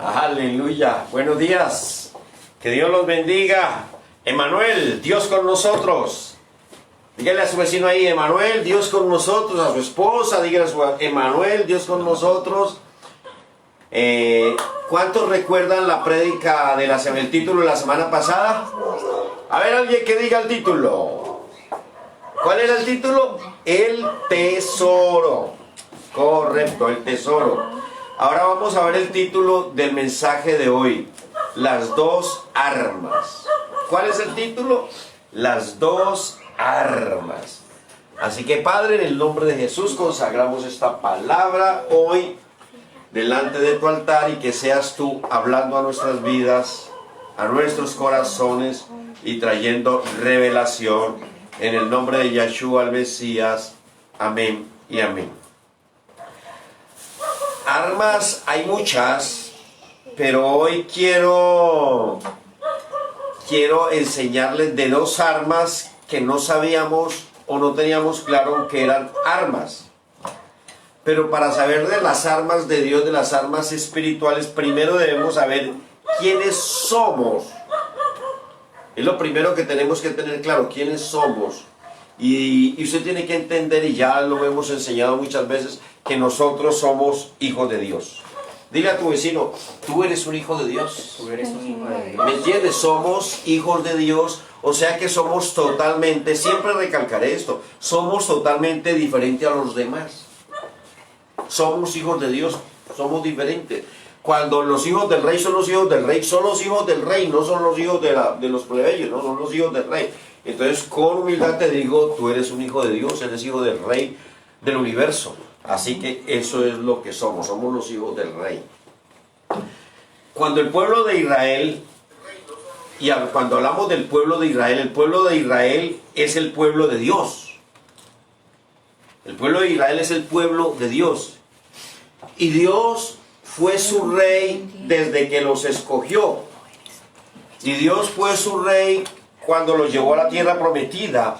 Aleluya, buenos días, que Dios los bendiga. Emanuel, Dios con nosotros. Dígale a su vecino ahí, Emanuel, Dios con nosotros. A su esposa, dígale a su Emanuel, Dios con nosotros. ¿Cuántos recuerdan la prédica de el título de la semana pasada? A ver, alguien que diga el título. ¿Cuál era el título? El tesoro. Correcto, el tesoro. Ahora vamos a ver el título del mensaje de hoy. Las dos armas. ¿Cuál es el título? Las dos armas. Así que, Padre, en el nombre de Jesús consagramos esta palabra hoy delante de tu altar, y que seas tú hablando a nuestras vidas, a nuestros corazones, y trayendo revelación en el nombre de Yeshua el Mesías. Amén y amén. Armas hay muchas, pero hoy quiero enseñarles de dos armas que no sabíamos o no teníamos claro que eran armas. Pero para saber de las armas de Dios, de las armas espirituales, primero debemos saber quiénes somos. Es lo primero que tenemos que tener claro, quiénes somos. Y usted tiene que entender, y ya lo hemos enseñado muchas veces, que nosotros somos hijos de Dios. Dile a tu vecino, tú eres un hijo de Dios. Tú eres un hijo de Dios. ¿Me entiendes? Somos hijos de Dios, o sea que somos totalmente, siempre recalcaré esto, somos totalmente diferentes a los demás. Somos hijos de Dios, somos diferentes. Cuando los hijos del rey son los hijos del rey, son los hijos del rey, no son los hijos de los plebeyos, no son los hijos del rey. Entonces, con humildad te digo, tú eres un hijo de Dios, eres hijo del rey del universo. Así que eso es lo que somos los hijos del rey. Cuando el pueblo de Israel, y cuando hablamos del pueblo de Israel, el pueblo de Israel es el pueblo de Dios. El pueblo de Israel es el pueblo de Dios. Y Dios fue su rey desde que los escogió. Y Dios fue su rey cuando los llevó a la tierra prometida.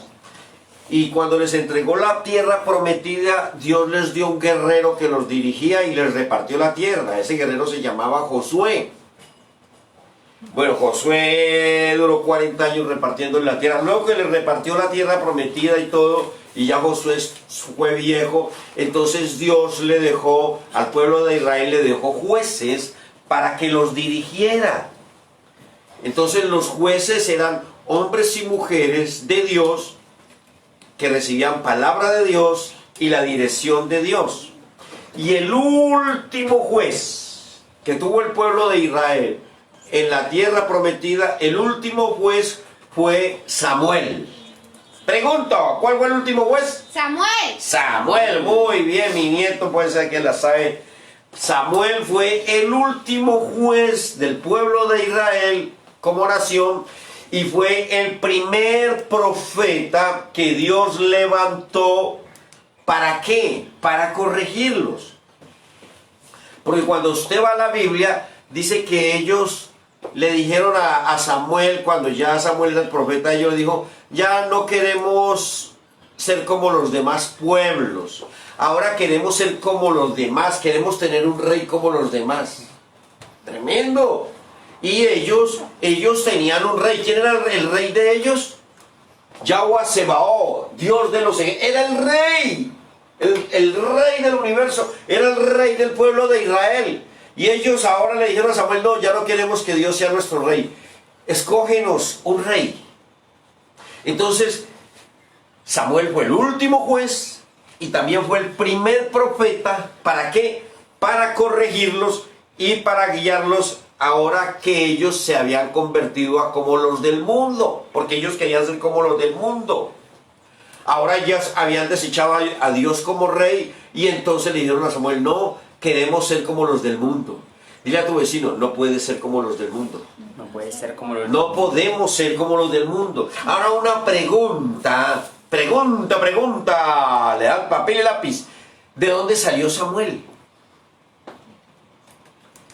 Y cuando les entregó la tierra prometida, Dios les dio un guerrero que los dirigía y les repartió la tierra. Ese guerrero se llamaba Josué. Bueno, Josué duró 40 años repartiendo la tierra. Luego que les repartió la tierra prometida y todo, y ya Josué fue viejo, entonces Dios le dejó, al pueblo de Israel le dejó jueces para que los dirigiera. Entonces los jueces eran hombres y mujeres de Dios, que recibían palabra de Dios y la dirección de Dios. Y el último juez que tuvo el pueblo de Israel en la tierra prometida, el último juez fue Samuel. Pregunto, ¿cuál fue el último juez? Samuel. Samuel, muy bien, mi nieto puede ser que la sabe. Samuel fue el último juez del pueblo de Israel como nación. Y fue el primer profeta que Dios levantó. ¿Para qué? Para corregirlos. Porque cuando usted va a la Biblia, dice que ellos le dijeron a Samuel, cuando ya Samuel era el profeta, ellos le dijo, ya no queremos ser como los demás pueblos. Ahora queremos ser como los demás, queremos tener un rey como los demás. Tremendo. Y ellos tenían un rey. ¿Quién era el rey de ellos? Yahweh Sebaot, Dios de los ejércitos. Era el rey. El rey del universo. Era el rey del pueblo de Israel. Y ellos ahora le dijeron a Samuel, no, ya no queremos que Dios sea nuestro rey. Escógenos un rey. Entonces, Samuel fue el último juez y también fue el primer profeta. ¿Para qué? Para corregirlos y para guiarlos. Ahora que ellos se habían convertido a como los del mundo, porque ellos querían ser como los del mundo. Ahora ellos habían desechado a Dios como rey, y entonces le dijeron a Samuel, no, queremos ser como los del mundo. Dile a tu vecino, no puedes ser como los del mundo. No puede ser como los No podemos ser como los del mundo. Ahora una pregunta, le dan papel y lápiz. ¿De dónde salió Samuel?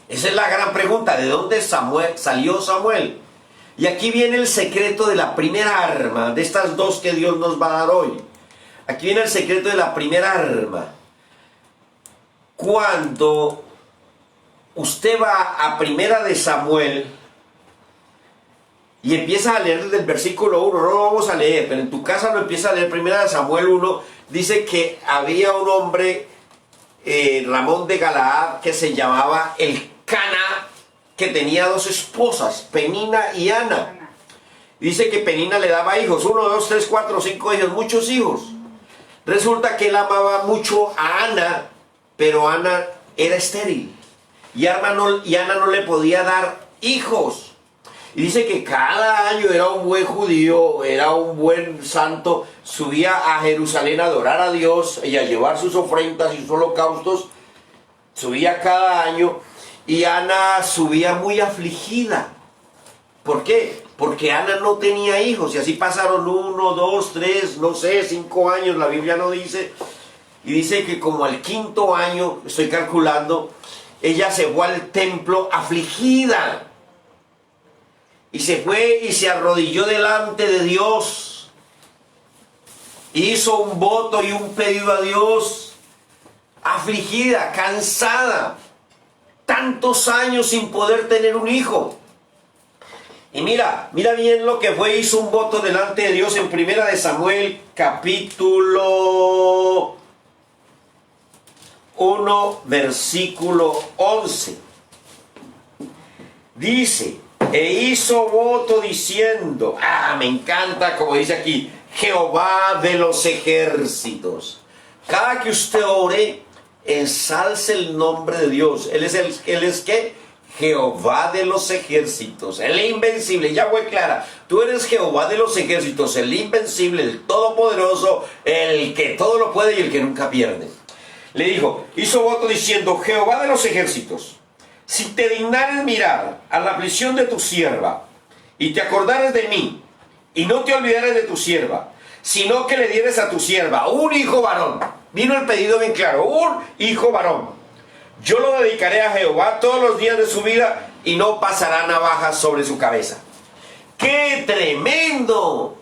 Esa es la gran pregunta, ¿de dónde salió Samuel? Y aquí viene el secreto de la primera arma, de estas dos que Dios nos va a dar hoy. Aquí viene el secreto de la primera arma. Cuando usted va a Primera de Samuel y empieza a leer desde el versículo 1, no lo vamos a leer, pero en tu casa lo empieza a leer. Primera de Samuel 1, dice que había un hombre, Ramón de Galaad, que se llamaba Elcana, que tenía dos esposas, Penina y Ana. Dice que Penina le daba hijos, 1, 2, 3, 4, 5 hijos, muchos hijos. Resulta que él amaba mucho a Ana, pero Ana era estéril. Y Ana no le podía dar hijos. Y dice que cada año era un buen judío, era un buen santo, subía a Jerusalén a adorar a Dios y a llevar sus ofrendas y sus holocaustos. Subía cada año y Ana subía muy afligida. ¿Por qué? Porque Ana no tenía hijos y así pasaron 1, 2, 3, no sé, 5 años, la Biblia no dice. Y dice que como al 5.º año, estoy calculando, ella se fue al templo afligida. Y se fue y se arrodilló delante de Dios. Hizo un voto y un pedido a Dios. Afligida, cansada. Tantos años sin poder tener un hijo. Y mira bien lo que fue, hizo un voto delante de Dios en Primera de Samuel, capítulo 1, versículo 11. Dice, e hizo voto diciendo, me encanta como dice aquí, Jehová de los ejércitos. Cada que usted ore, ensalce el nombre de Dios. Él es ¿qué? Jehová de los ejércitos, el invencible. Ya fue clara, tú eres Jehová de los ejércitos, el invencible, el todopoderoso, el que todo lo puede y el que nunca pierde. Le dijo, hizo voto diciendo, Jehová de los ejércitos, si te dignares mirar a la aflicción de tu sierva, y te acordares de mí, y no te olvidares de tu sierva, sino que le dieres a tu sierva un hijo varón. Vino el pedido bien claro, un hijo varón. Yo lo dedicaré a Jehová todos los días de su vida, y no pasará navaja sobre su cabeza. ¡Qué tremendo!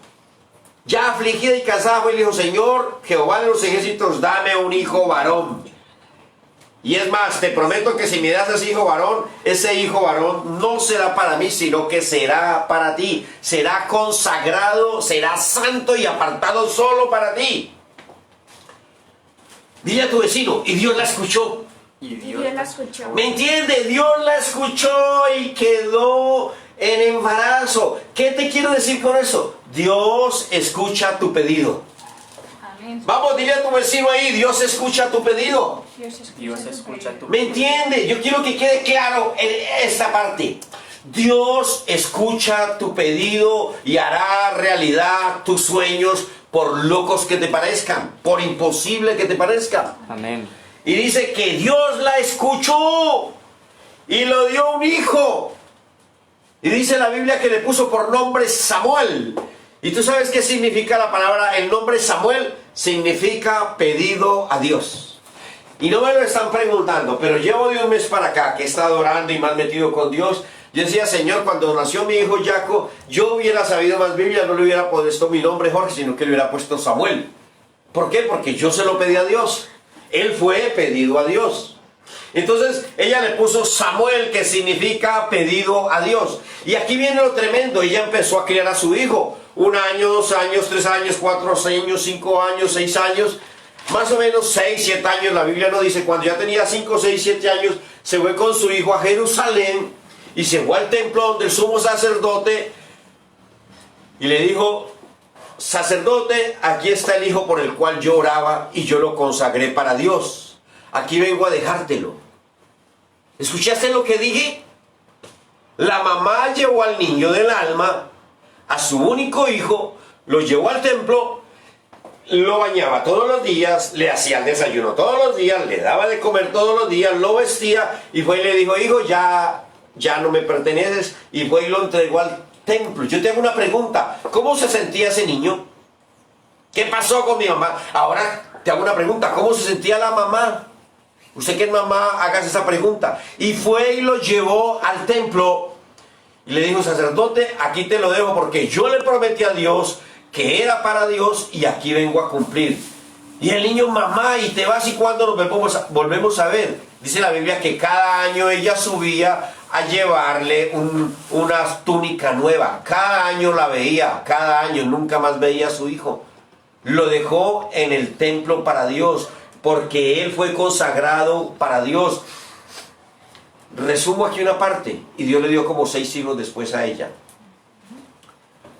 Ya afligida y cansada fue y le dijo, Señor, Jehová de los ejércitos, dame un hijo varón. Y es más, te prometo que si me das ese hijo varón no será para mí, sino que será para ti. Será consagrado, será santo y apartado solo para ti. Dile a tu vecino, y Dios la escuchó. Y Dios la escuchó. ¿Me entiende? Dios la escuchó y quedó en embarazo. ¿Qué te quiero decir con eso? Dios escucha tu pedido. Amén. Vamos, dile a tu vecino ahí, Dios escucha tu pedido. Dios escucha tu ¿Me entiende? Yo quiero que quede claro en esta parte. Dios escucha tu pedido y hará realidad tus sueños, por locos que te parezcan, por imposible que te parezcan. Amén. Y dice que Dios la escuchó y le dio un hijo. Y dice la Biblia que le puso por nombre Samuel. ¿Y tú sabes qué significa la palabra? El nombre Samuel significa pedido a Dios. Y no me lo están preguntando, pero llevo de un mes para acá que he estado orando y más metido con Dios. Yo decía, Señor, cuando nació mi hijo Jaco, yo hubiera sabido más Biblia, no le hubiera puesto mi nombre Jorge, sino que le hubiera puesto Samuel. ¿Por qué? Porque yo se lo pedí a Dios. Él fue pedido a Dios. Entonces ella le puso Samuel, que significa pedido a Dios. Y aquí viene lo tremendo. Ella empezó a criar a su hijo. 1 año, 2 años, 3 años, 4 años, 5 años, 6 años. Más o menos 6, 7 años. La Biblia no dice. Cuando ya tenía 5, 6, 7 años, se fue con su hijo a Jerusalén. Y se fue al templo donde el sumo sacerdote. Y le dijo, sacerdote, aquí está el hijo por el cual yo oraba y yo lo consagré para Dios. Aquí vengo a dejártelo. ¿Escuchaste lo que dije? La mamá llevó al niño del alma, a su único hijo, lo llevó al templo, lo bañaba todos los días, le hacía el desayuno todos los días, le daba de comer todos los días, lo vestía y fue y le dijo, hijo, ya no me perteneces, y fue y lo entregó al templo. Yo te hago una pregunta, ¿cómo se sentía ese niño? ¿Qué pasó con mi mamá? Ahora te hago una pregunta, ¿cómo se sentía la mamá? Usted que es mamá, hágase esa pregunta. Y fue y lo llevó al templo y le dijo, sacerdote, aquí te lo dejo porque yo le prometí a Dios que era para Dios y aquí vengo a cumplir. Y el niño, mamá, ¿y te vas y cuándo nos volvemos a ver? Dice la Biblia que cada año ella subía a llevarle una túnica nueva. Cada año la veía, cada año, nunca más veía a su hijo. Lo dejó en el templo para Dios, porque él fue consagrado para Dios. Resumo aquí una parte, y Dios le dio como 6 hijos después a ella.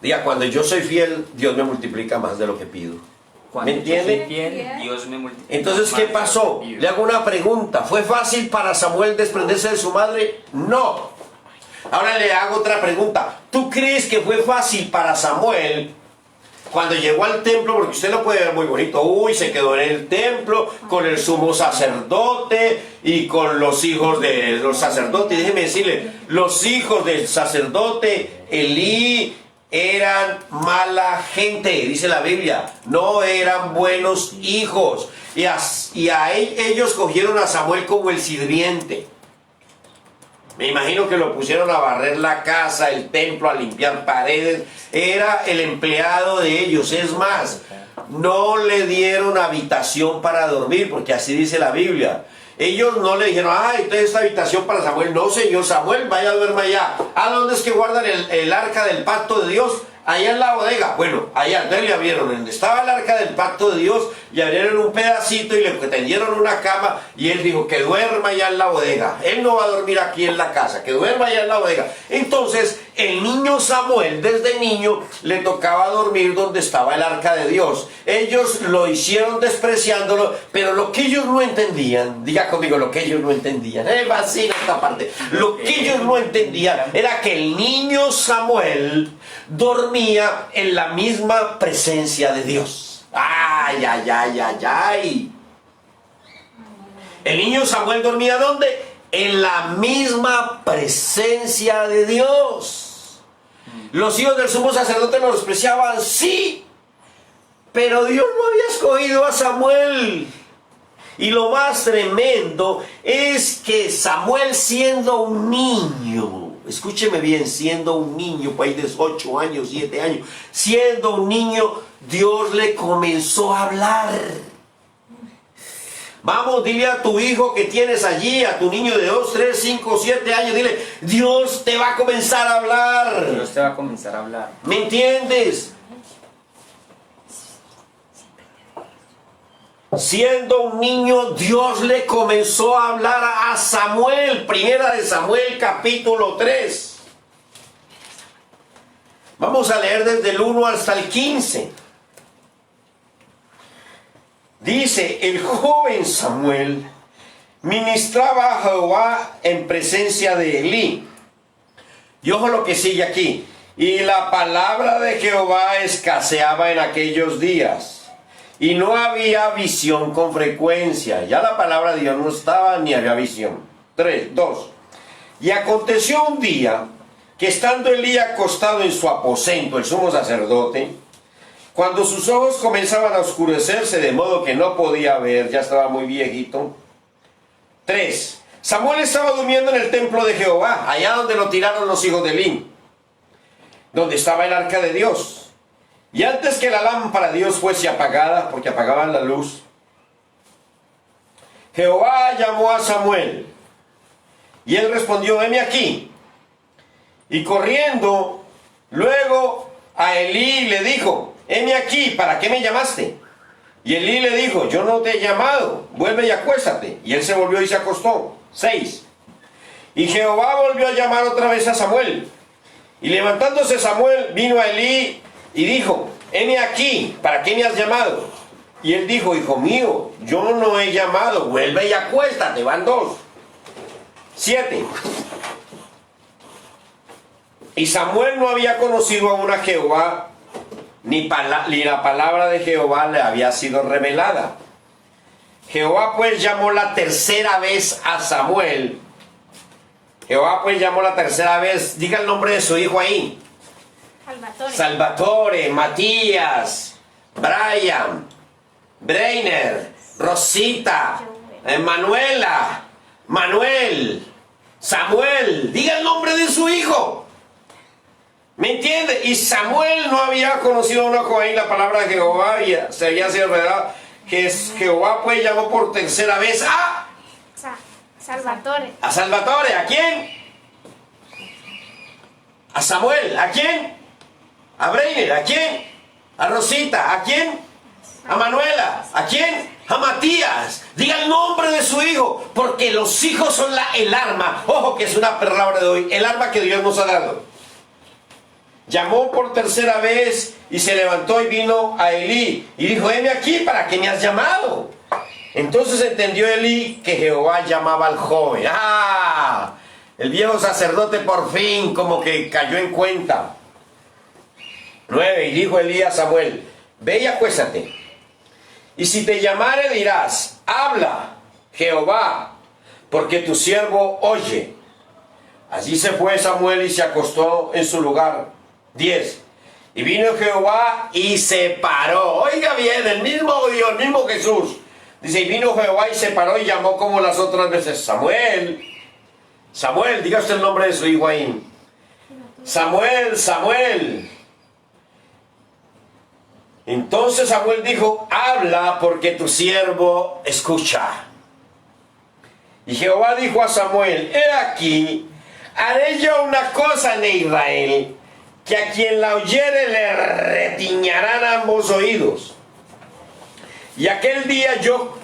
Diga, cuando yo soy fiel, Dios me multiplica más de lo que pido. Cuando ¿Me yo soy entiende? fiel, Dios me multiplica. Entonces, ¿qué más pasó? de lo que pido. Le hago una pregunta. ¿Fue fácil para Samuel desprenderse de su madre? No. Ahora le hago otra pregunta. ¿Tú crees que fue fácil para Samuel cuando llegó al templo? Porque usted lo puede ver muy bonito. Uy, se quedó en el templo con el sumo sacerdote y con los hijos de los sacerdotes. Déjeme decirle, los hijos del sacerdote Elí eran mala gente, dice la Biblia. No eran buenos hijos. Ellos cogieron a Samuel como el sirviente. Me imagino que lo pusieron a barrer la casa, el templo, a limpiar paredes. Era el empleado de ellos. Es más, no le dieron habitación para dormir, porque así dice la Biblia. Ellos no le dijeron, entonces esta habitación para Samuel. No, señor Samuel, vaya a duerma allá. ¿Dónde es que guardan el arca del pacto de Dios? Allá en la bodega. Bueno, allá, entonces le abrieron donde estaba el arca del pacto de Dios, le abrieron un pedacito y le tendieron una cama, y él dijo que duerma allá en la bodega. Él no va a dormir aquí en la casa, que duerma allá en la bodega. Entonces, el niño Samuel, desde niño, le tocaba dormir donde estaba el arca de Dios. Ellos lo hicieron despreciándolo, pero lo que ellos no entendían, diga conmigo, lo que ellos no entendían, vacina esta parte, lo que ellos no entendían era que el niño Samuel dormía en la misma presencia de Dios. ¡Ay, ay, ay, ay, ay! El niño Samuel dormía ¿dónde? En la misma presencia de Dios. Los hijos del sumo sacerdote lo despreciaban, sí, pero Dios no había escogido a Samuel. Y lo más tremendo es que Samuel, siendo un niño, escúcheme bien, siendo un niño, pues de 8 años, 7 años, siendo un niño, Dios le comenzó a hablar. Vamos, dile a tu hijo que tienes allí, a tu niño de 2, 3, 5, 7 años, dile, Dios te va a comenzar a hablar. Dios te va a comenzar a hablar. ¿Me entiendes? Siendo un niño, Dios le comenzó a hablar a Samuel. Primera de Samuel, capítulo 3. Vamos a leer desde el 1 hasta el 15. Dice, el joven Samuel ministraba a Jehová en presencia de Elí. Y ojo lo que sigue aquí. Y la palabra de Jehová escaseaba en aquellos días. Y no había visión con frecuencia. Ya la palabra de Dios no estaba ni había visión. 2. Y aconteció un día que estando Elí acostado en su aposento, el sumo sacerdote, cuando sus ojos comenzaban a oscurecerse de modo que no podía ver, ya estaba muy viejito. 3. Samuel estaba durmiendo en el templo de Jehová, allá donde lo tiraron los hijos de Elí, donde estaba el arca de Dios. Y antes que la lámpara de Dios fuese apagada, porque apagaban la luz, Jehová llamó a Samuel, y él respondió, heme aquí. Y corriendo, luego a Elí le dijo, heme aquí, ¿para qué me llamaste? Y Elí le dijo, yo no te he llamado, vuelve y acuéstate. Y él se volvió y se acostó. 6. Y Jehová volvió a llamar otra vez a Samuel. Y levantándose Samuel, vino a Elí y dijo, heme aquí, ¿para qué me has llamado? Y él dijo, hijo mío, yo no he llamado, vuelve y acuéstate. Van 2. 7. Y Samuel no había conocido aún a Jehová, ni la palabra de Jehová le había sido revelada. Jehová pues llamó la tercera vez a Samuel. Jehová pues llamó la tercera vez, diga el nombre de su hijo ahí. Salvatore, Matías, Brian, Breiner, Rosita, Manuela, Manuel, Samuel, diga el nombre de su hijo. ¿Me entiende? Y Samuel no había conocido a una joven, la palabra de Jehová se había sido revelada. Que Jehová pues llamó por tercera vez a Salvatore. A Salvatore, ¿a quién? A Samuel, ¿a quién? A Breiner, ¿a quién? A Rosita, ¿a quién? A Manuela, ¿a quién? A Matías. Diga el nombre de su hijo, porque los hijos son el arma. Ojo que es una palabra de hoy, el arma que Dios nos ha dado. Llamó por tercera vez y se levantó y vino a Elí y dijo: heme aquí, ¿para qué me has llamado? Entonces entendió Elí que Jehová llamaba al joven. ¡Ah! El viejo sacerdote por fin como que cayó en cuenta. 9. Y dijo Elí a Samuel: ve y acuéstate. Y si te llamare dirás: habla, Jehová, porque tu siervo oye. Así se fue Samuel y se acostó en su lugar. 10. Y vino Jehová y se paró. Oiga bien, el mismo Dios, el mismo Jesús. Dice: y vino Jehová y se paró y llamó como las otras veces: Samuel, Samuel. Diga usted el nombre de su hijo ahí. Samuel, Samuel. Entonces Samuel dijo: habla, porque tu siervo escucha. Y Jehová dijo a Samuel: he aquí, haré yo una cosa en Israel, que a quien la oyere le retiñarán ambos oídos. Y aquel día yo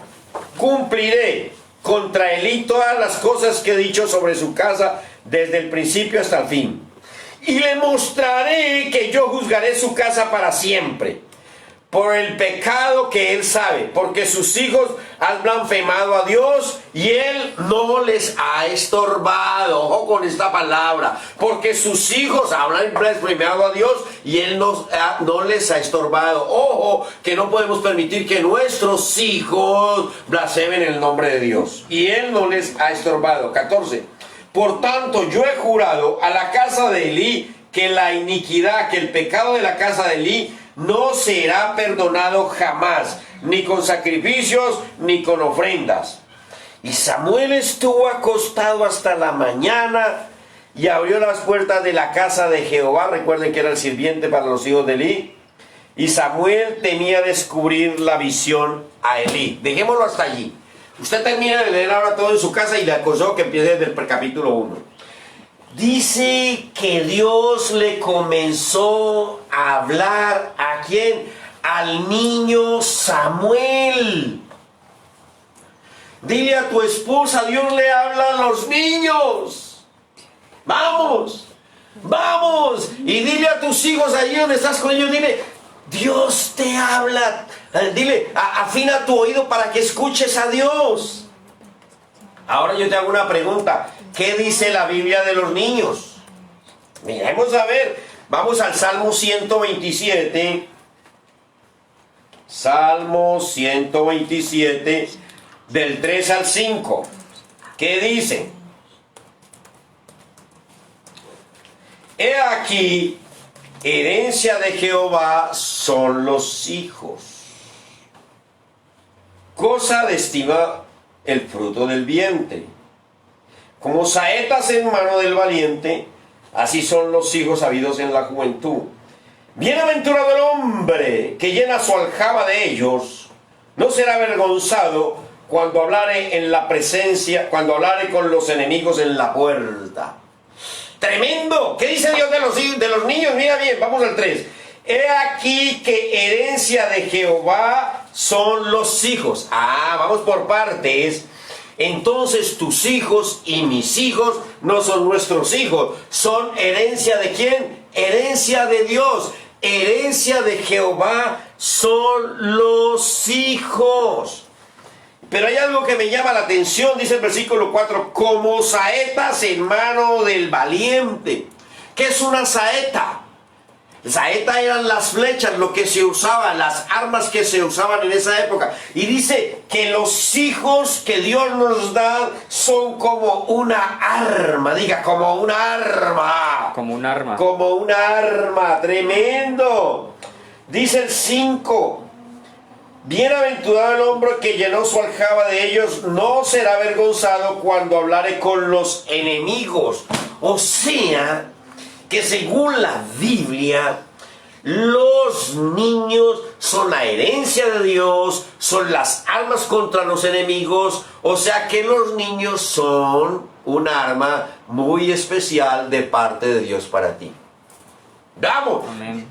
cumpliré contra Elí todas las cosas que he dicho sobre su casa desde el principio hasta el fin. Y le mostraré que yo juzgaré su casa para siempre, por el pecado que él sabe, porque sus hijos han blasfemado a Dios y él no les ha estorbado. Ojo con esta palabra, porque sus hijos han blasfemado a Dios y él no les ha estorbado. Ojo, que no podemos permitir que nuestros hijos blasfemen el nombre de Dios y él no les ha estorbado. 14. Por tanto, yo he jurado a la casa de Elí que la iniquidad, que el pecado de la casa de Elí no será perdonado jamás, ni con sacrificios, ni con ofrendas. Y Samuel estuvo acostado hasta la mañana y abrió las puertas de la casa de Jehová. Recuerden que era el sirviente para los hijos de Elí. Y Samuel temía descubrir la visión a Elí. Dejémoslo hasta allí. Usted termina de leer ahora todo en su casa y le aconsejo que empiece desde el capítulo 1. Dice que Dios le comenzó a hablar, ¿a quién? Al niño Samuel. Dile a tu esposa: Dios le habla a los niños. Vamos, vamos. Y dile a tus hijos allí donde estás con ellos, dile: Dios te habla. Dile, afina tu oído para que escuches a Dios. Ahora yo te hago una pregunta. ¿Qué dice la Biblia de los niños? Miremos a ver. Vamos al Salmo 127. Salmo 127, del 3 al 5. ¿Qué dice? He aquí, herencia de Jehová son los hijos. Cosa de estima el fruto del vientre. Como saetas en mano del valiente, así son los hijos habidos en la juventud. Bienaventurado el hombre que llena su aljaba de ellos, no será avergonzado cuando hablare en la presencia, cuando hablare con los enemigos en la puerta. Tremendo. ¿Qué dice Dios de los niños? Mira bien, vamos al 3. He aquí que herencia de Jehová son los hijos. Vamos por partes. Entonces tus hijos y mis hijos no son nuestros hijos, son herencia de ¿quién? Herencia de Dios, herencia de Jehová son los hijos. Pero hay algo que me llama la atención, dice el versículo 4, como saetas en mano del valiente. ¿Qué es una saeta? Saeta eran las flechas, lo que se usaba, las armas que se usaban en esa época. Y dice que los hijos que Dios nos da son como una arma. Diga, como una arma. Como un arma. Como una arma, tremendo. Dice el 5. Bienaventurado el hombre que llenó su aljaba de ellos, no será avergonzado cuando hablare con los enemigos. O sea, que según la Biblia, los niños son la herencia de Dios, son las armas contra los enemigos, o sea que los niños son un arma muy especial de parte de Dios para ti. ¡Vamos! Amén.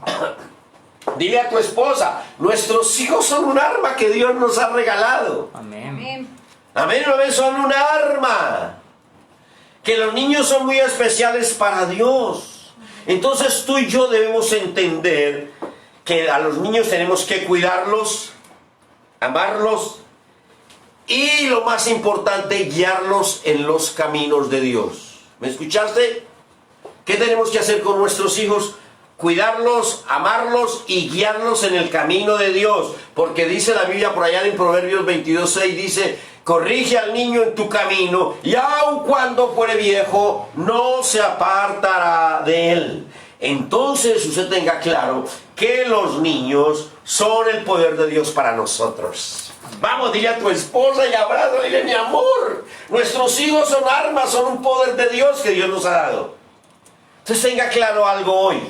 Dile a tu esposa, nuestros hijos son un arma que Dios nos ha regalado. Amén. Amén. Amén, amén, son un arma. Que los niños son muy especiales para Dios. Entonces tú y yo debemos entender que a los niños tenemos que cuidarlos, amarlos y lo más importante, guiarlos en los caminos de Dios. ¿Me escuchaste? ¿Qué tenemos que hacer con nuestros hijos? Cuidarlos, amarlos y guiarlos en el camino de Dios. Porque dice la Biblia por allá en Proverbios 22:6, dice: corrige al niño en tu camino, y aun cuando fuere viejo, no se apartará de él. Entonces usted tenga claro que los niños son el poder de Dios para nosotros. Vamos, dile a tu esposa y abrazo, dile: mi amor, nuestros hijos son armas, son un poder de Dios que Dios nos ha dado. Entonces tenga claro algo hoy,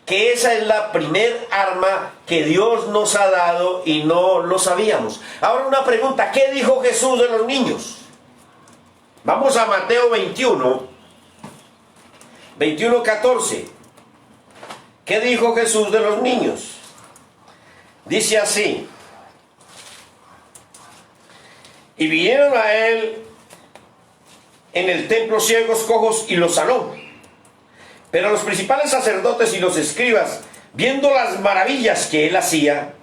que esa es la primer arma que Dios nos ha dado y no lo sabíamos. Ahora una pregunta: ¿qué dijo Jesús de los niños? Vamos a Mateo 21:14. ¿Qué dijo Jesús de los niños? Dice así: y vinieron a él en el templo ciegos, cojos, y los sanó. Pero los principales sacerdotes y los escribas, viendo las maravillas que él hacía,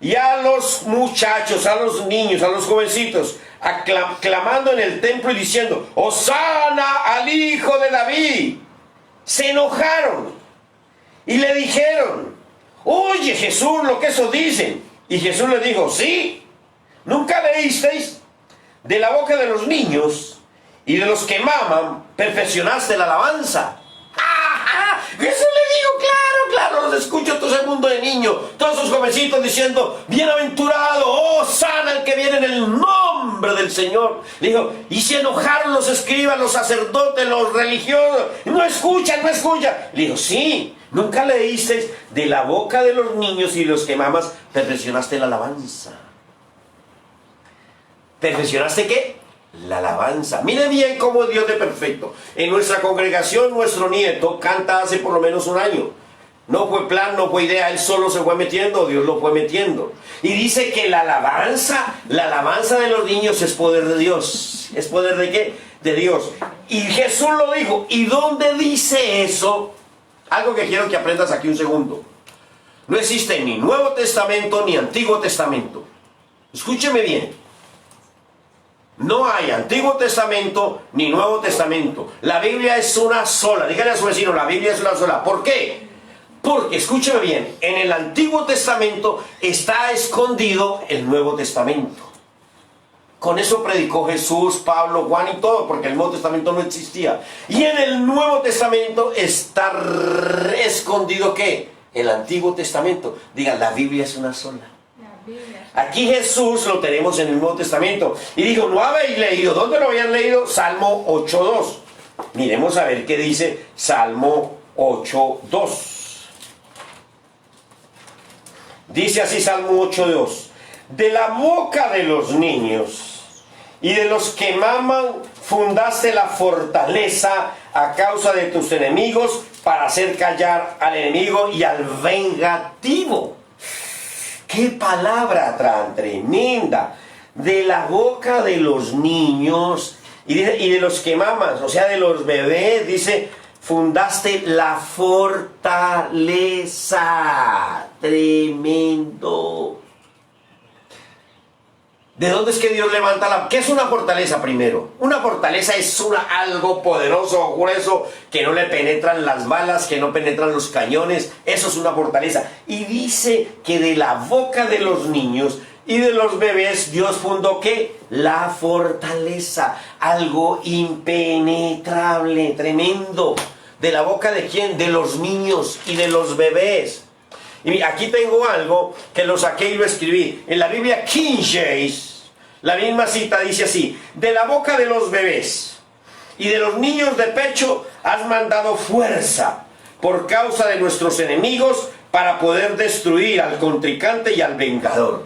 y a los muchachos, a los niños, a los jovencitos, clamando en el templo y diciendo: ¡Hosana al Hijo de David!, se enojaron y le dijeron: oye, Jesús, lo que esos dicen. Y Jesús les dijo: sí, ¿nunca leísteis? De la boca de los niños y de los que maman perfeccionaste la alabanza. Eso le digo, claro, los escucho todo ese mundo de niños, todos esos jovencitos diciendo: bienaventurado, oh, sana el que viene en el nombre del Señor. Le dijo, y se enojaron los escribas, los sacerdotes, los religiosos: no escuchan. Le dijo: sí, nunca leísteis, de la boca de los niños y de los que mamas perfeccionaste la alabanza. ¿Perfeccionaste qué? La alabanza. Mire bien cómo es Dios de perfecto. En nuestra congregación, nuestro nieto canta hace por lo menos un año. No fue plan, no fue idea, él solo se fue metiendo, Dios lo fue metiendo. Y dice que la alabanza de los niños es poder de Dios. ¿Es poder de qué? De Dios. Y Jesús lo dijo. ¿Y dónde dice eso? Algo que quiero que aprendas aquí un segundo. No existe ni Nuevo Testamento ni Antiguo Testamento. Escúcheme bien. No hay Antiguo Testamento ni Nuevo Testamento. La Biblia es una sola. Dígale a su vecino: la Biblia es una sola. ¿Por qué? Porque, escúcheme bien, en el Antiguo Testamento está escondido el Nuevo Testamento. Con eso predicó Jesús, Pablo, Juan y todo, porque el Nuevo Testamento no existía. Y en el Nuevo Testamento está escondido ¿qué? El Antiguo Testamento. Digan: la Biblia es una sola. Aquí Jesús lo tenemos en el Nuevo Testamento. Y dijo: ¿no habéis leído? ¿Dónde lo habían leído? Salmo 8:2. Miremos a ver qué dice Salmo 8:2. Dice así Salmo 8:2: de la boca de los niños y de los que maman fundaste la fortaleza a causa de tus enemigos, para hacer callar al enemigo y al vengativo. ¡Qué palabra tan tremenda! De la boca de los niños y de los que maman, o sea, de los bebés, dice: fundaste la fortaleza. Tremendo. ¿De dónde es que Dios levanta la... ¿Qué es una fortaleza primero? Una fortaleza es algo poderoso, grueso, que no le penetran las balas, que no penetran los cañones. Eso es una fortaleza. Y dice que de la boca de los niños y de los bebés Dios fundó ¿qué? La fortaleza. Algo impenetrable, tremendo. ¿De la boca de quién? De los niños y de los bebés. Y aquí tengo algo que lo saqué y lo escribí. En la Biblia King James, la misma cita dice así: de la boca de los bebés y de los niños de pecho has mandado fuerza por causa de nuestros enemigos, para poder destruir al contrincante y al vengador.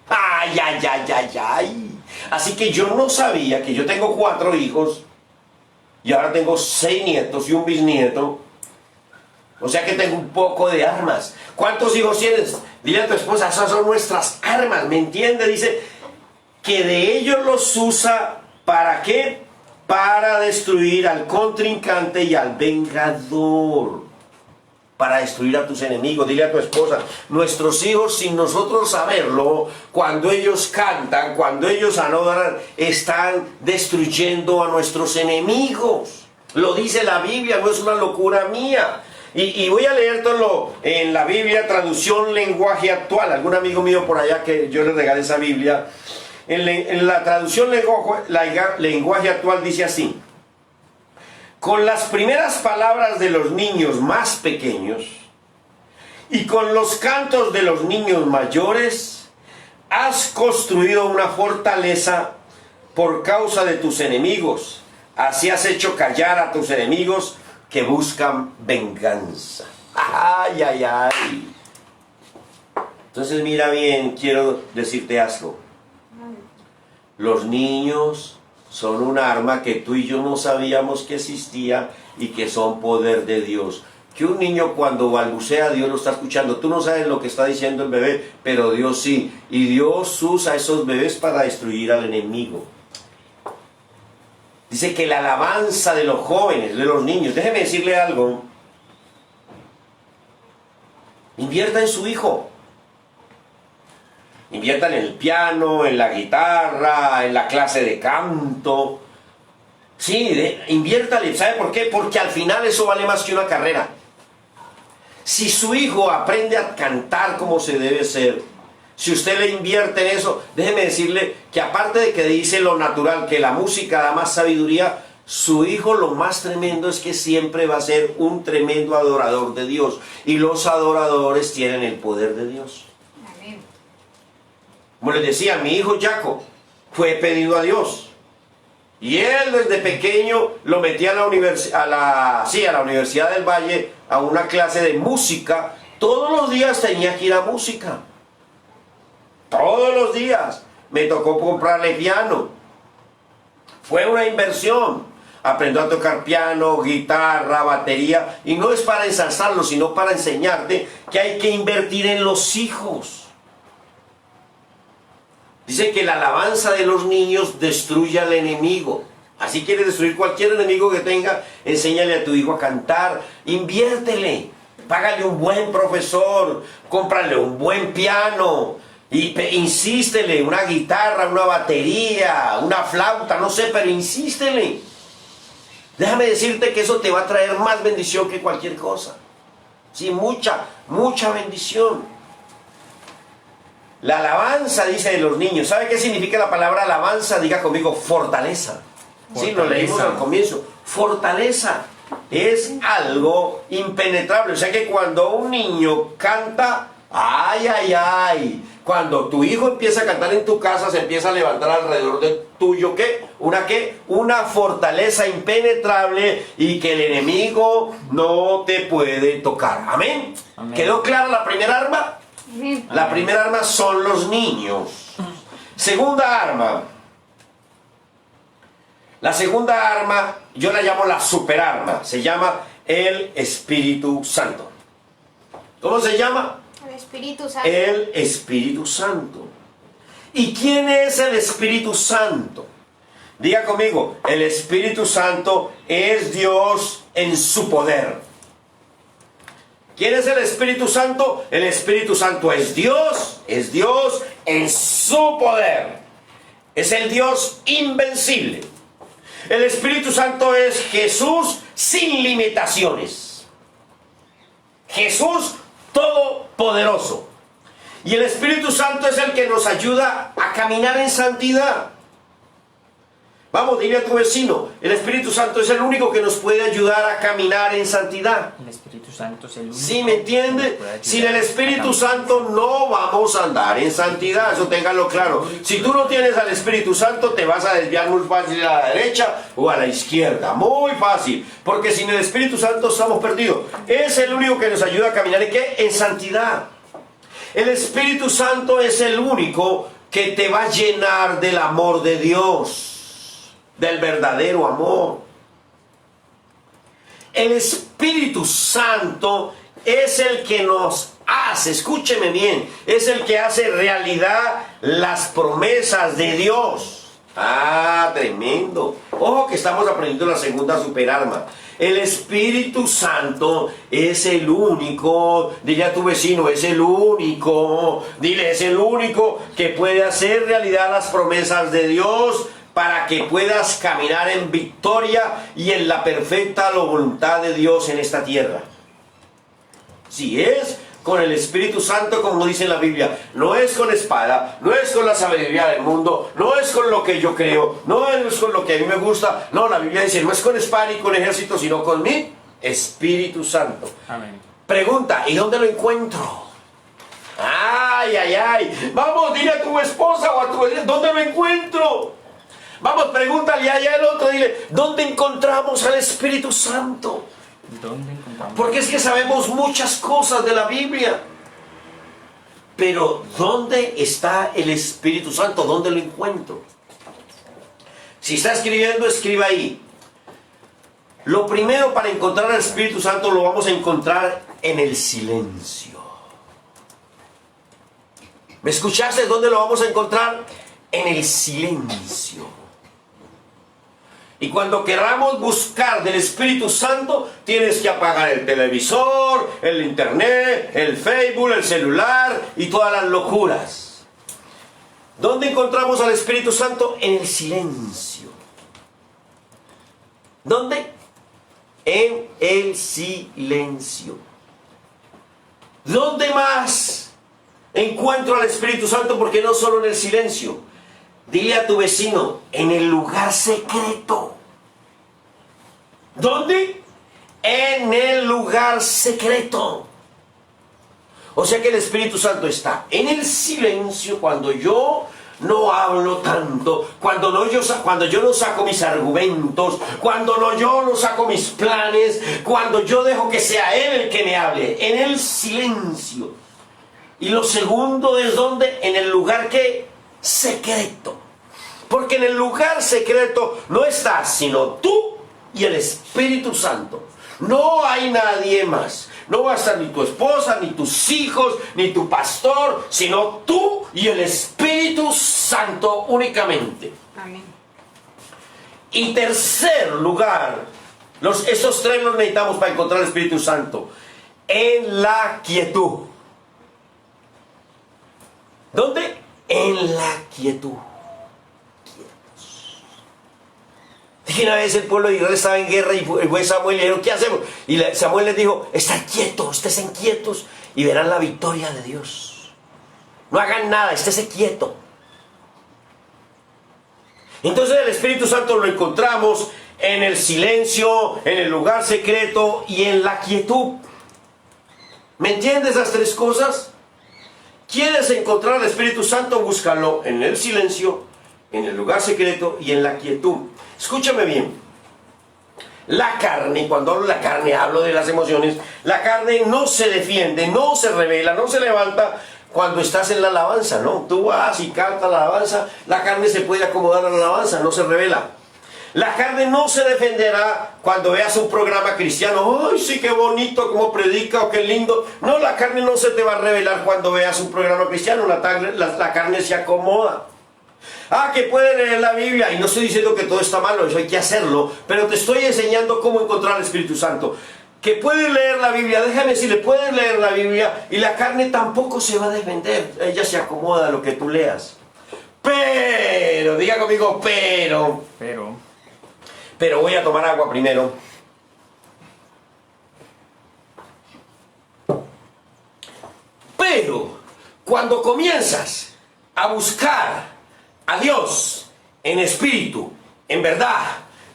¡Ay, ay, ay, ay, ay! Así que yo no sabía que yo tengo 4 hijos y ahora tengo 6 nietos y un bisnieto. O sea que tengo un poco de armas. ¿Cuántos hijos tienes? Dile a tu esposa, esas son nuestras armas, ¿me entiende? Dice que de ellos los usa, ¿para qué? Para destruir al contrincante y al vengador. Para destruir a tus enemigos. Dile a tu esposa, nuestros hijos, sin nosotros saberlo, cuando ellos cantan, cuando ellos adoran, están destruyendo a nuestros enemigos. Lo dice la Biblia, no es una locura mía. Y voy a leértelo en la Biblia, traducción lenguaje actual. Algún amigo mío por allá que yo le regalé esa Biblia. En la traducción lenguaje actual dice así: con las primeras palabras de los niños más pequeños y con los cantos de los niños mayores, has construido una fortaleza por causa de tus enemigos. Así has hecho callar a tus enemigos que buscan venganza. ¡Ay, ay, ay! Entonces mira bien, quiero decirte algo. Los niños son un arma que tú y yo no sabíamos que existía y que son poder de Dios. Que un niño cuando balbucea, Dios lo está escuchando. Tú no sabes lo que está diciendo el bebé, pero Dios sí. Y Dios usa a esos bebés para destruir al enemigo. Dice que la alabanza de los jóvenes, de los niños, déjeme decirle algo. Invierta en su hijo. Invierta en el piano, en la guitarra, en la clase de canto. Sí, inviértale. ¿Sabe por qué? Porque al final eso vale más que una carrera. Si su hijo aprende a cantar como se debe ser, si usted le invierte en eso, déjeme decirle que aparte de que dice lo natural, que la música da más sabiduría, su hijo lo más tremendo es que siempre va a ser un tremendo adorador de Dios. Y los adoradores tienen el poder de Dios. Amén. Como les decía, mi hijo Jaco fue pedido a Dios. Y él desde pequeño lo metía a la Universidad del Valle, a una clase de música. Todos los días tenía que ir a música. Todos los días. Me tocó comprarle piano. Fue una inversión. Aprendió a tocar piano, guitarra, batería. Y no es para ensalzarlo, sino para enseñarte que hay que invertir en los hijos. Dice que la alabanza de los niños destruye al enemigo. Así quieres destruir cualquier enemigo que tenga, enséñale a tu hijo a cantar. Inviértele. Págale un buen profesor. Cómprale un buen piano. Y insístele, una guitarra, una batería, una flauta, no sé, pero insístele. Déjame decirte que eso te va a traer más bendición que cualquier cosa. Sí, mucha, mucha bendición. La alabanza, dice de los niños. ¿Sabe qué significa la palabra alabanza? Diga conmigo, fortaleza. Sí, lo leímos al comienzo. Fortaleza es algo impenetrable. O sea que cuando un niño canta, ay, ay, ay. Cuando tu hijo empieza a cantar en tu casa, se empieza a levantar alrededor de tuyo, ¿qué? Una fortaleza impenetrable y que el enemigo no te puede tocar. ¿Amén? Amén. ¿Quedó clara la primera arma? Amén. La primera arma son los niños. Segunda arma. La segunda arma, yo la llamo la superarma. Se llama el Espíritu Santo. ¿Cómo se llama? El Espíritu Santo. El Espíritu Santo. ¿Y quién es el Espíritu Santo? Diga conmigo, el Espíritu Santo es Dios en su poder. ¿Quién es el Espíritu Santo? El Espíritu Santo es Dios en su poder. Es el Dios invencible. El Espíritu Santo es Jesús sin limitaciones. Jesús todopoderoso. Y el Espíritu Santo es el que nos ayuda a caminar en santidad. Vamos, dile a tu vecino, el Espíritu Santo es el único que nos puede ayudar a caminar en santidad. El Espíritu Santo es el único. ¿Sí me entiende? Sin el Espíritu Santo no vamos a andar en santidad, eso ténganlo claro. Si tú no tienes al Espíritu Santo, te vas a desviar muy fácil a la derecha o a la izquierda, muy fácil, porque sin el Espíritu Santo estamos perdidos. Es el único que nos ayuda a caminar ¿en qué? En santidad. El Espíritu Santo es el único que te va a llenar del amor de Dios, del verdadero amor. El Espíritu Santo es el que nos hace, escúcheme bien, es el que hace realidad las promesas de Dios. Ah, tremendo. Ojo que estamos aprendiendo la segunda superarma. El Espíritu Santo es el único, dile a tu vecino, es el único, dile, es el único que puede hacer realidad las promesas de Dios para que puedas caminar en victoria y en la perfecta voluntad de Dios en esta tierra. Si es con el Espíritu Santo, como dice en la Biblia, no es con espada, no es con la sabiduría del mundo, no es con lo que yo creo, no es con lo que a mí me gusta, no, la Biblia dice, no es con espada ni con ejército, sino con mi Espíritu Santo. Amén. Pregunta, ¿y dónde lo encuentro? Ay, ay, ay, vamos, dile a tu esposa o a tu vecino, ¿dónde lo encuentro? Vamos, pregúntale allá al otro, dile, ¿dónde encontramos al Espíritu Santo? ¿Dónde encontramos? Porque es que sabemos muchas cosas de la Biblia. Pero, ¿dónde está el Espíritu Santo? ¿Dónde lo encuentro? Si está escribiendo, escriba ahí. Lo primero para encontrar al Espíritu Santo lo vamos a encontrar en el silencio. ¿Me escuchaste? ¿Dónde lo vamos a encontrar? En el silencio. Y cuando queramos buscar del Espíritu Santo, tienes que apagar el televisor, el internet, el Facebook, el celular y todas las locuras. ¿Dónde encontramos al Espíritu Santo? En el silencio. ¿Dónde? En el silencio. ¿Dónde más encuentro al Espíritu Santo? Porque no solo en el silencio. Dile a tu vecino, en el lugar secreto. ¿Dónde? En el lugar secreto. O sea que el Espíritu Santo está en el silencio cuando yo no hablo tanto, cuando yo no saco mis argumentos, cuando yo no saco mis planes, cuando yo dejo que sea Él el que me hable, en el silencio. Y lo segundo es ¿dónde? En el lugar que secreto. Porque en el lugar secreto no estás sino tú y el Espíritu Santo. No hay nadie más. No va a estar ni tu esposa, ni tus hijos, ni tu pastor, sino tú y el Espíritu Santo únicamente. Amén. Y tercer lugar, estos tres los necesitamos para encontrar el Espíritu Santo. En la quietud. ¿Dónde? En la quietud. Dije una vez el pueblo de Israel estaba en guerra y fue Samuel y le dijeron, ¿qué hacemos? Y Samuel les dijo, estad quietos, esténse quietos y verán la victoria de Dios. No hagan nada, estése quieto. Entonces el Espíritu Santo lo encontramos en el silencio, en el lugar secreto y en la quietud. ¿Me entiendes esas tres cosas? ¿Quieres encontrar al Espíritu Santo? Búscalo en el silencio, en el lugar secreto y en la quietud. Escúchame bien. La carne, cuando hablo de la carne, hablo de las emociones. La carne no se defiende, no se revela, no se levanta cuando estás en la alabanza, ¿no? Tú vas y cantas la alabanza, la carne se puede acomodar a la alabanza, no se revela. La carne no se defenderá cuando veas un programa cristiano. ¡Ay, sí, qué bonito, cómo predica, o qué lindo! No, la carne no se te va a revelar cuando veas un programa cristiano. La carne se acomoda. Ah, que puede leer la Biblia. Y no estoy diciendo que todo está malo, eso hay que hacerlo. Pero te estoy enseñando cómo encontrar al Espíritu Santo. Que puedes leer la Biblia, déjame decirle, puedes leer la Biblia y la carne tampoco se va a defender. Ella se acomoda a lo que tú leas. Pero, diga conmigo, pero voy a tomar agua primero. Pero, cuando comienzas a buscar a Dios en espíritu, en verdad,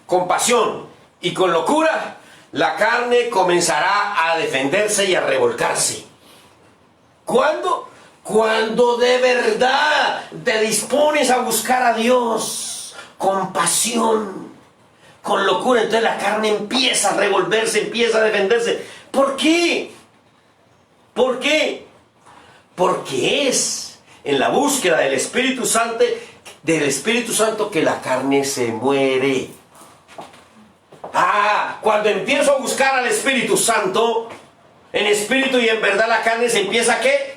con pasión y con locura, la carne comenzará a defenderse y a revolcarse. ¿Cuándo? Cuando de verdad te dispones a buscar a Dios con pasión, con locura. Entonces la carne empieza a revolverse, empieza a defenderse. ¿Por qué? ¿Por qué? Porque es en la búsqueda del Espíritu Santo que la carne se muere. Cuando empiezo a buscar al Espíritu Santo, en espíritu y en verdad, la carne se empieza ¿qué?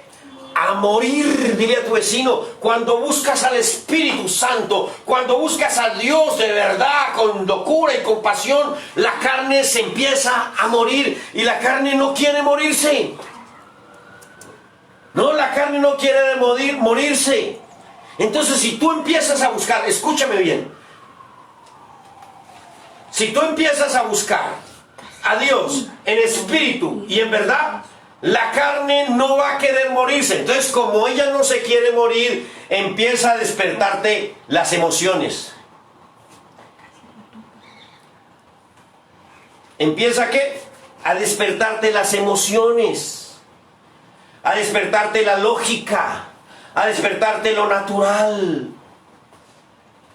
A morir. Dile a tu vecino, cuando buscas al Espíritu Santo, cuando buscas a Dios de verdad, con locura y con pasión, la carne se empieza a morir. Y la carne no quiere morirse. No, la carne no quiere morirse. Entonces, si tú empiezas a buscar, escúchame bien, si tú empiezas a buscar a Dios en espíritu y en verdad, la carne no va a querer morirse. Entonces, como ella no se quiere morir, empieza a despertarte las emociones. ¿Empieza qué? A despertarte las emociones, a despertarte la lógica, a despertarte lo natural.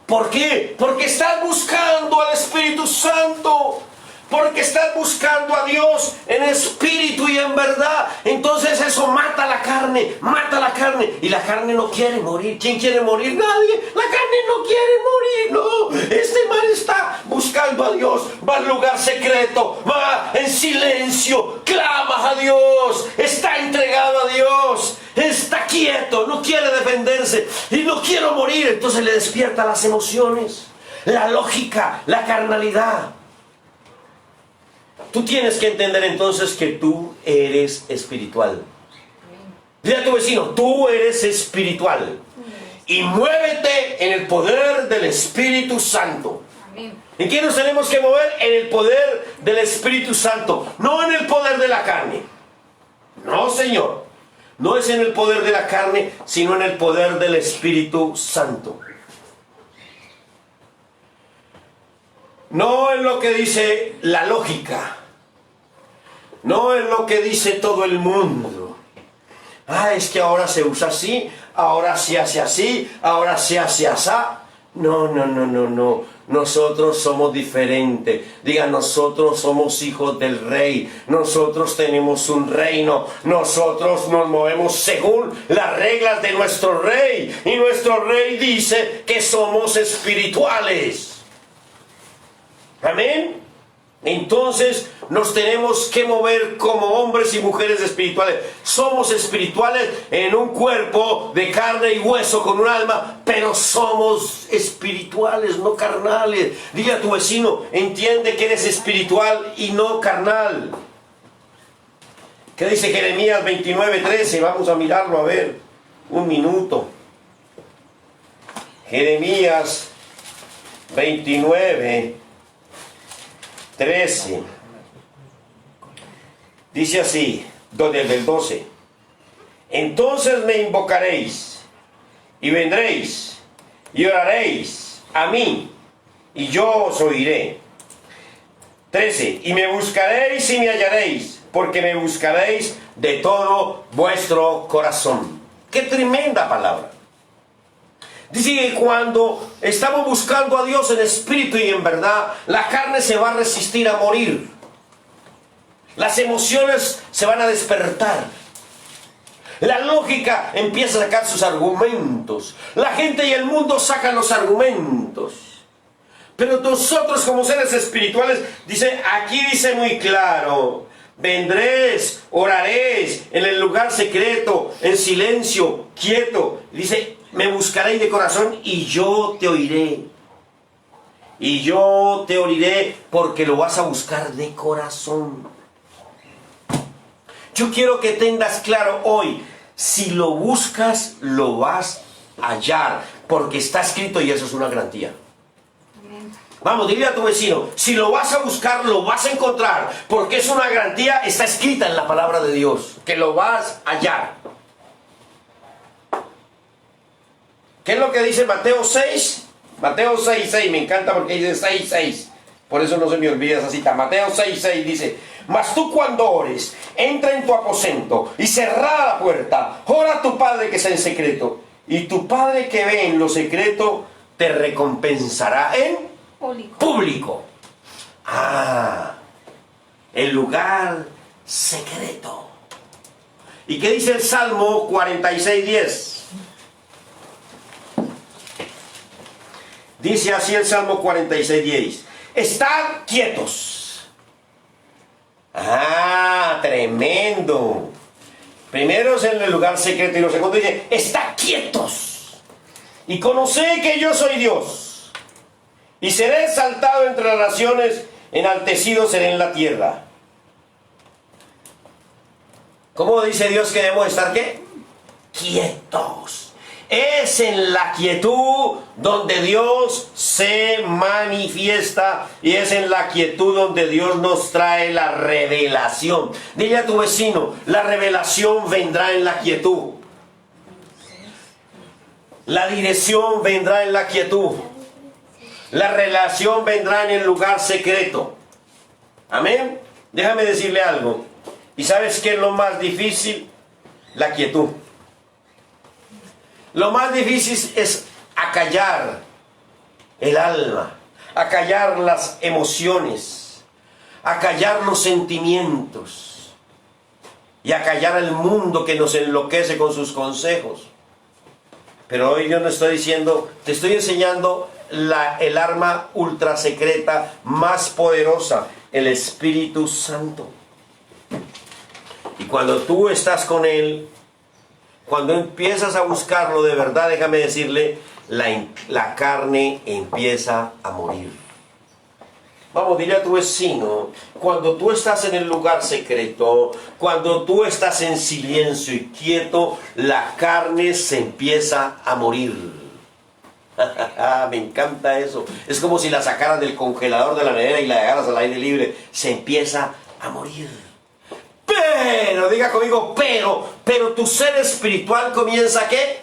¿Por qué? Porque estás buscando al Espíritu Santo. Porque estás buscando a Dios en espíritu y en verdad. Entonces eso mata la carne, mata la carne. Y la carne no quiere morir. ¿Quién quiere morir? Nadie. La carne no quiere morir. No. Este man está buscando a Dios. Va al lugar secreto. Va en silencio. Clama a Dios. Está entregado a Dios. Está quieto. No quiere defenderse. Y no quiero morir. Entonces le despierta las emociones, la lógica, la carnalidad. Tú tienes que entender entonces que tú eres espiritual. Dile a tu vecino, tú eres espiritual. Y muévete en el poder del Espíritu Santo. ¿En qué nos tenemos que mover? En el poder del Espíritu Santo. No en el poder de la carne. No, Señor. No es en el poder de la carne, sino en el poder del Espíritu Santo. No en lo que dice la lógica. No es lo que dice todo el mundo. Es que ahora se usa así, ahora se hace así, ahora se hace así. No. Nosotros somos diferentes. Diga, nosotros somos hijos del Rey. Nosotros tenemos un reino. Nosotros nos movemos según las reglas de nuestro Rey. Y nuestro Rey dice que somos espirituales. Amén. Entonces nos tenemos que mover como hombres y mujeres espirituales. Somos espirituales en un cuerpo de carne y hueso con un alma, pero somos espirituales, no carnales. Dile a tu vecino, entiende que eres espiritual y no carnal. ¿Qué dice Jeremías 29:13? Vamos a mirarlo, a ver, un minuto. Jeremías 29:13. Dice así, desde el 12. Entonces me invocaréis y vendréis y oraréis a mí y yo os oiré. 13. Y me buscaréis y me hallaréis, porque me buscaréis de todo vuestro corazón. ¡Qué tremenda palabra! Dice que cuando estamos buscando a Dios en espíritu y en verdad, la carne se va a resistir a morir. Las emociones se van a despertar. La lógica empieza a sacar sus argumentos. La gente y el mundo sacan los argumentos. Pero nosotros como seres espirituales, aquí dice muy claro, vendréis, oraréis en el lugar secreto, en silencio, quieto. Dice, me buscaréis de corazón y yo te oiré. Y yo te oiré porque lo vas a buscar de corazón. Yo quiero que tengas claro hoy, si lo buscas, lo vas a hallar, porque está escrito y eso es una garantía. Vamos, dile a tu vecino, si lo vas a buscar, lo vas a encontrar, porque es una garantía, está escrita en la palabra de Dios, que lo vas a hallar. ¿Qué es lo que dice Mateo 6? Mateo 6:6, me encanta porque dice 6:6. Por eso no se me olvida esa cita. Mateo 6:6 dice: mas tú cuando ores, entra en tu aposento y cerrada la puerta, ora a tu Padre que está en secreto, y tu Padre que ve en lo secreto te recompensará en Público. público. El lugar secreto. ¿Y qué dice el Salmo 46:10? Dice así el Salmo 46:10: estad quietos. Tremendo. Primero es en el lugar secreto y lo segundo dice: estad quietos y conoced que yo soy Dios, y seré exaltado entre las naciones, enaltecido seré en la tierra. ¿Cómo dice Dios que debemos estar qué? Quietos. Es en la quietud donde Dios se manifiesta, y es en la quietud donde Dios nos trae la revelación. Dile a tu vecino: la revelación vendrá en la quietud. La dirección vendrá en la quietud. La relación vendrá en el lugar secreto. Amén. Déjame decirle algo. ¿Y sabes qué es lo más difícil? La quietud. Lo más difícil es acallar el alma, acallar las emociones, acallar los sentimientos y acallar al mundo que nos enloquece con sus consejos. Pero hoy yo no estoy diciendo, te estoy enseñando el arma ultra secreta más poderosa, el Espíritu Santo. Y cuando tú estás con Él, cuando empiezas a buscarlo de verdad, déjame decirle, la carne empieza a morir. Vamos, dile a tu vecino: cuando tú estás en el lugar secreto, cuando tú estás en silencio y quieto, la carne se empieza a morir. Me encanta eso. Es como si la sacaras del congelador de la nevera y la dejaras al aire libre. Se empieza a morir. Pero, diga conmigo, pero tu ser espiritual comienza ¿qué?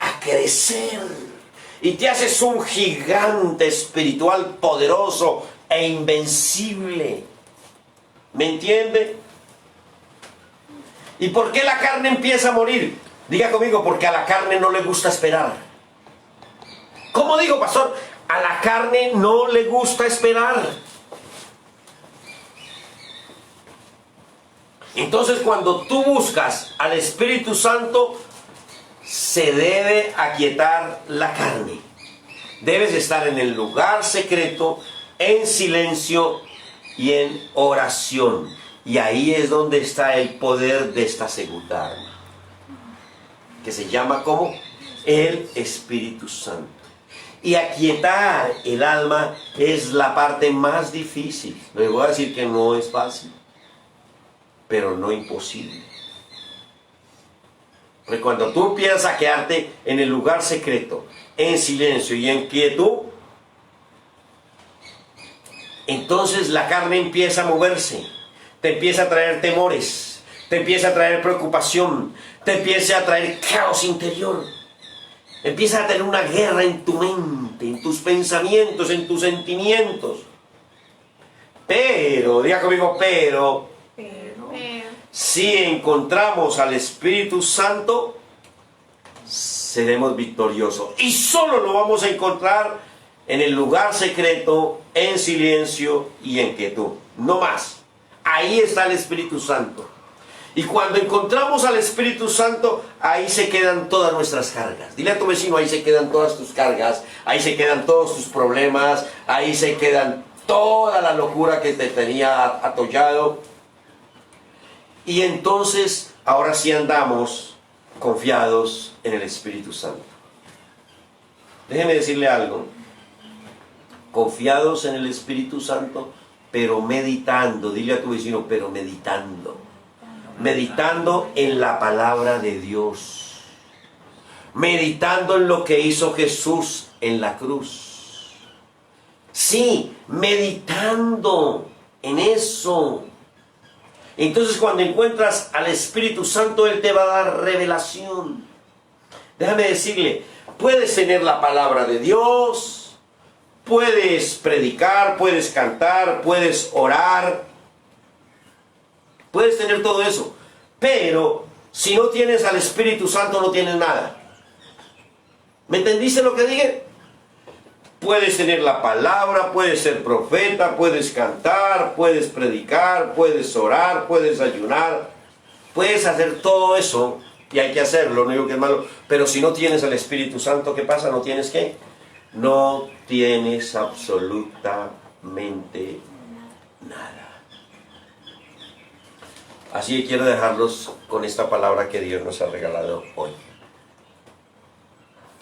A crecer. Y te haces un gigante espiritual poderoso e invencible. ¿Me entiende? ¿Y por qué la carne empieza a morir? Diga conmigo: porque a la carne no le gusta esperar. ¿Cómo digo, pastor? A la carne no le gusta esperar. Entonces, cuando tú buscas al Espíritu Santo, se debe aquietar la carne. Debes estar en el lugar secreto, en silencio y en oración. Y ahí es donde está el poder de esta segunda arma, que se llama ¿cómo? El Espíritu Santo. Y aquietar el alma es la parte más difícil. Les voy a decir que no es fácil, pero no imposible. Porque cuando tú empiezas a quedarte en el lugar secreto, en silencio y en quietud, entonces la carne empieza a moverse, te empieza a traer temores, te empieza a traer preocupación, te empieza a traer caos interior, empieza a tener una guerra en tu mente, en tus pensamientos, en tus sentimientos. Pero, diga conmigo, pero si encontramos al Espíritu Santo, seremos victoriosos. Y solo lo vamos a encontrar en el lugar secreto, en silencio y en quietud. No más. Ahí está el Espíritu Santo. Y cuando encontramos al Espíritu Santo, ahí se quedan todas nuestras cargas. Dile a tu vecino: ahí se quedan todas tus cargas, ahí se quedan todos tus problemas, ahí se quedan toda la locura que te tenía atollado. Y entonces, ahora sí andamos confiados en el Espíritu Santo. Déjeme decirle algo. Confiados en el Espíritu Santo, pero meditando. Dile a tu vecino: pero meditando. Meditando en la palabra de Dios. Meditando en lo que hizo Jesús en la cruz. Sí, meditando en eso. Entonces, cuando encuentras al Espíritu Santo, Él te va a dar revelación. Déjame decirle, puedes tener la palabra de Dios, Puedes predicar, puedes cantar, puedes orar, puedes tener todo eso. Pero si no tienes al Espíritu Santo, no tienes nada. ¿Me entendiste lo que dije? Puedes tener la palabra, puedes ser profeta, puedes cantar, puedes predicar, puedes orar, puedes ayunar, puedes hacer todo eso, y hay que hacerlo, no digo que es malo, pero si no tienes al Espíritu Santo, ¿qué pasa? ¿No tienes qué? No tienes absolutamente nada. Así que quiero dejarlos con esta palabra que Dios nos ha regalado hoy.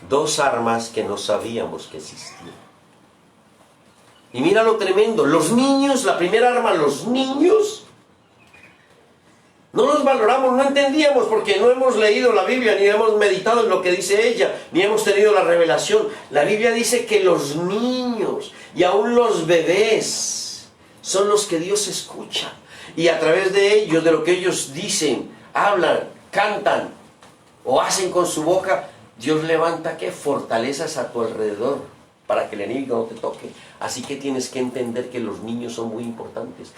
Dos armas que no sabíamos que existían. Y mira lo tremendo, los niños, la primera arma, los niños, no los valoramos, no entendíamos porque no hemos leído la Biblia, ni hemos meditado en lo que dice ella, ni hemos tenido la revelación. La Biblia dice que los niños y aún los bebés son los que Dios escucha. Y a través de ellos, de lo que ellos dicen, hablan, cantan o hacen con su boca, Dios levanta ¿qué? Fortalezas a tu alrededor para que el enemigo no te toque. Así que tienes que entender que los niños son muy importantes.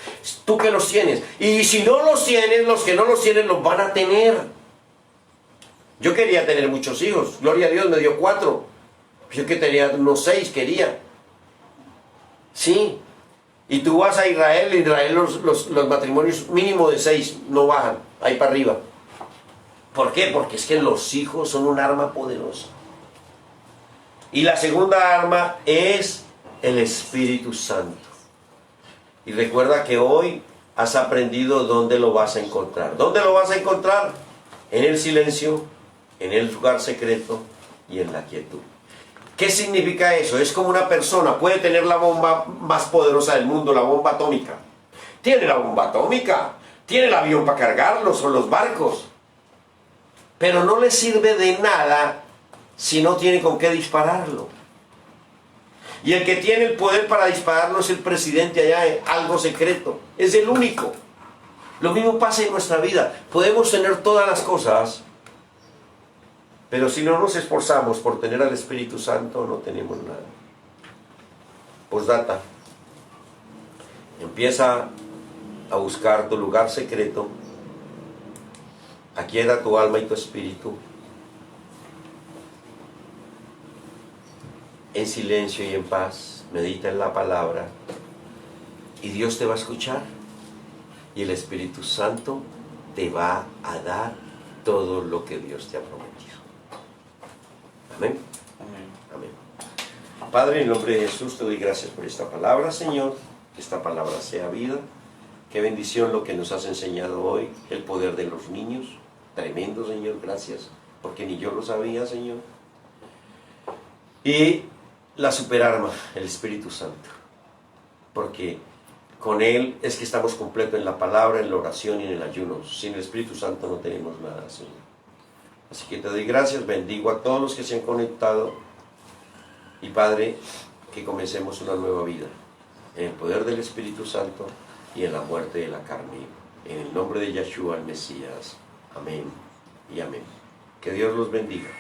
Tú que los tienes. Y si no los tienes, los que no los tienen los van a tener. Yo quería tener muchos hijos. Gloria a Dios, me dio 4. Yo que tenía unos 6 quería. Sí. Y tú vas a Israel, los matrimonios mínimo de 6 no bajan, ahí para arriba. ¿Por qué? Porque es que los hijos son un arma poderosa. Y la segunda arma es el Espíritu Santo. Y recuerda que hoy has aprendido dónde lo vas a encontrar. ¿Dónde lo vas a encontrar? En el silencio, en el lugar secreto y en la quietud. ¿Qué significa eso? Es como una persona puede tener la bomba más poderosa del mundo, la bomba atómica. Tiene la bomba atómica, tiene el avión para cargarlos o los barcos. Pero no le sirve de nada si no tiene con qué dispararlo. Y el que tiene el poder para dispararlo es el presidente allá en algo secreto. Es el único. Lo mismo pasa en nuestra vida. Podemos tener todas las cosas, pero si no nos esforzamos por tener al Espíritu Santo, no tenemos nada. Postdata. Empieza a buscar tu lugar secreto. Aquieta tu alma y tu espíritu. En silencio y en paz. Medita en la palabra. Y Dios te va a escuchar. Y el Espíritu Santo te va a dar todo lo que Dios te ha prometido. Amén. Amén. Amén. Padre, en el nombre de Jesús te doy gracias por esta palabra, Señor. Que esta palabra sea vida. Qué bendición lo que nos has enseñado hoy. El poder de los niños. Tremendo, Señor. Gracias. Porque ni yo lo sabía, Señor. Y la superarma, el Espíritu Santo. Porque con Él es que estamos completos en la palabra, en la oración y en el ayuno. Sin el Espíritu Santo no tenemos nada, Señor. Así que te doy gracias, bendigo a todos los que se han conectado. Y Padre, que comencemos una nueva vida. En el poder del Espíritu Santo y en la muerte de la carne. En el nombre de Yeshua, el Mesías. Amén y amén. Que Dios los bendiga.